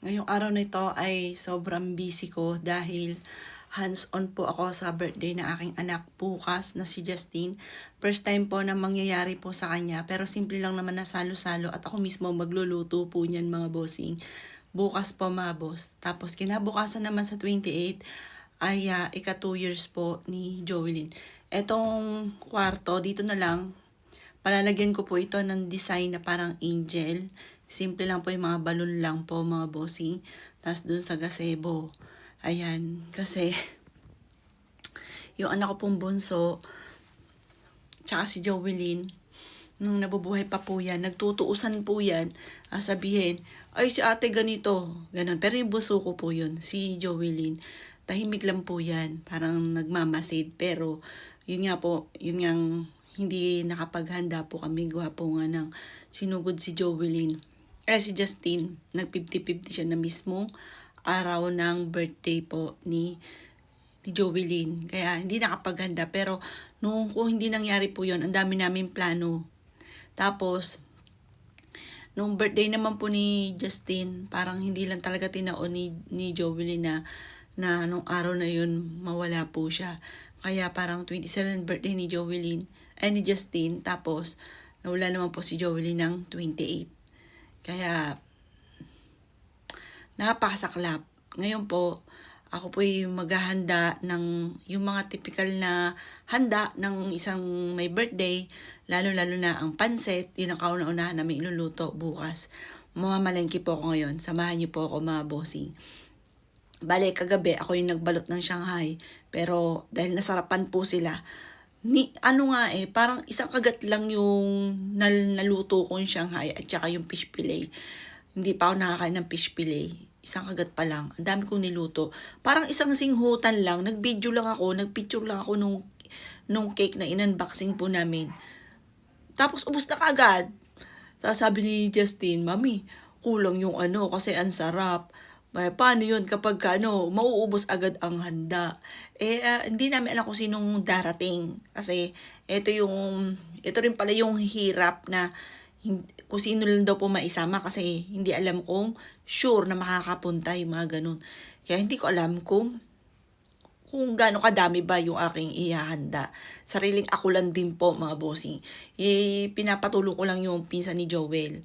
Ngayong araw na ito ay sobrang busy ko dahil hands-on po ako sa birthday na aking anak bukas na si Justine. First time po na mangyayari po sa kanya pero simple lang naman na salo-salo at ako mismo magluluto po niyan mga bossing. Bukas po mga boss. Tapos kinabukasan naman sa 28 ay ika 2 years po ni Joelyn. Etong kwarto dito na lang palalagyan ko po ito ng design na parang angel. Simple lang po yung mga balon lang po mga bossing. Tapos dun sa gazebo. Ayan. Kasi yung anak ko pong bunso tsaka si Joelyn nung nabubuhay pa po yan, nagtutuusan po yan, sabihin, ay si ate ganito, ganun. Pero yung bunso ko po yun, si Joelyn, tahimik lang po yan, parang nagmamasid. Pero yun nga po, yun nga hindi nakapaghanda po kami, gawa po nga ng sinugod si Joelyn. Si Justine, nag 50-50 siya na mismong araw ng birthday po ni Joelyn. Kaya hindi nakapaghanda. Pero kung hindi nangyari po yun, ang dami namin plano. Tapos, nung birthday naman po ni Justine, parang hindi lang talaga tinaon ni Joelyn na nung araw na yun, mawala po siya. Kaya parang 27th birthday ni Joelyn, ni Justine. Tapos, nawala naman po si Joelyn ng 28. Kaya, napakasaklap. Ngayon po, ako po yung maghahanda ng yung mga typical na handa ng isang may birthday, lalo-lalo na ang pansit, yun ang kauna-unahan namin iluluto bukas. Mamamalengke po ako ngayon, samahan niyo po ako mga bossing. Bale, kagabi ako yung nagbalot ng Shanghai, pero dahil nasarapan po sila, parang isang kagat lang yung naluto kong Shanghai at saka yung fish fillet. Hindi pa ako nakakain ng fish fillet. Isang kagat pa lang. Ang dami kong niluto. Parang isang singhutan lang. Nag-video lang ako. Nag-picture lang ako nung cake na in-unboxing po namin. Tapos ubos na kaagad. Sabi ni Justine, Mami, kulang yung kasi ang sarap. Paano yun kapag mauubos agad ang handa? Hindi namin alam kung sinong darating. Kasi ito rin pala yung hirap na kung sino lang daw po maisama kasi hindi alam kung sure na makakapunta yung mga ganun. Kaya hindi ko alam kung gaano kadami ba yung aking ihahanda. Sariling ako lang din po mga bossing. Pinapatulong ko lang yung pinsan ni Joel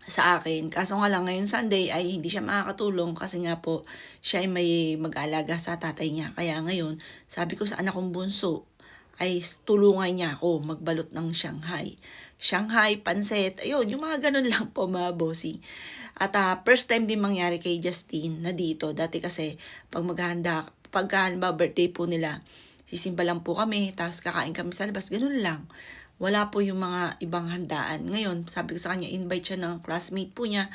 sa akin. Kaso nga lang ngayon Sunday ay hindi siya makakatulong kasi nga po siya ay may mag-alaga sa tatay niya. Kaya ngayon sabi ko sa anak kong bunso ay tulungan niya ako magbalot ng Shanghai, pansit, ayun, yung mga ganun lang po mga bossy. At first time din mangyari kay Justine na dito. Dati kasi pag birthday po nila, sisimba lang po kami, tapos kakain kami sa labas, ganun lang. Wala po yung mga ibang handaan. Ngayon, sabi ko sa kanya, invite siya ng classmate po niya,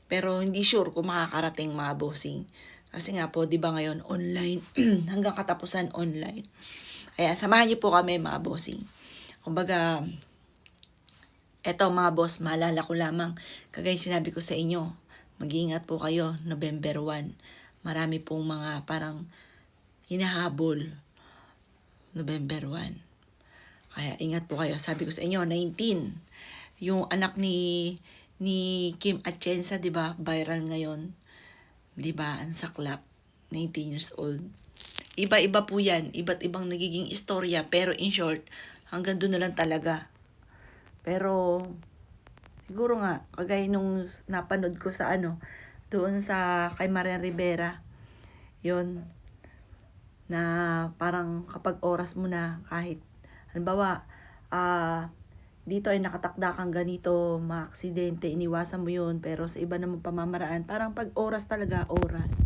pero hindi sure kung makakarating mga bossing. Kasi nga po, di ba ngayon, online, hanggang katapusan online. Kaya samahan niyo po kami mga bossing. Kumbaga, eto mga boss, maalala ko lamang, kagaya sinabi ko sa inyo, mag-iingat po kayo, November 1. Marami pong mga parang hinahabol, November 1. Kaya ingat po kayo. Sabi ko sa inyo, 19. Yung anak ni Kim Atienza, 'di ba? Viral ngayon. 'Di ba? Ang saklap. 19 years old. Iba-iba po 'yan. Iba't ibang nagiging istorya, pero in short, hanggang doon na lang talaga. Pero siguro nga kagaya nung napanood ko sa doon sa kay Marian Rivera. 'Yon na parang kapag oras mo na kahit halimbawa, dito ay nakatakda kang ganito, maaksidente, iniwasan mo yun, pero sa iba namang pamamaraan, parang pag oras talaga, oras.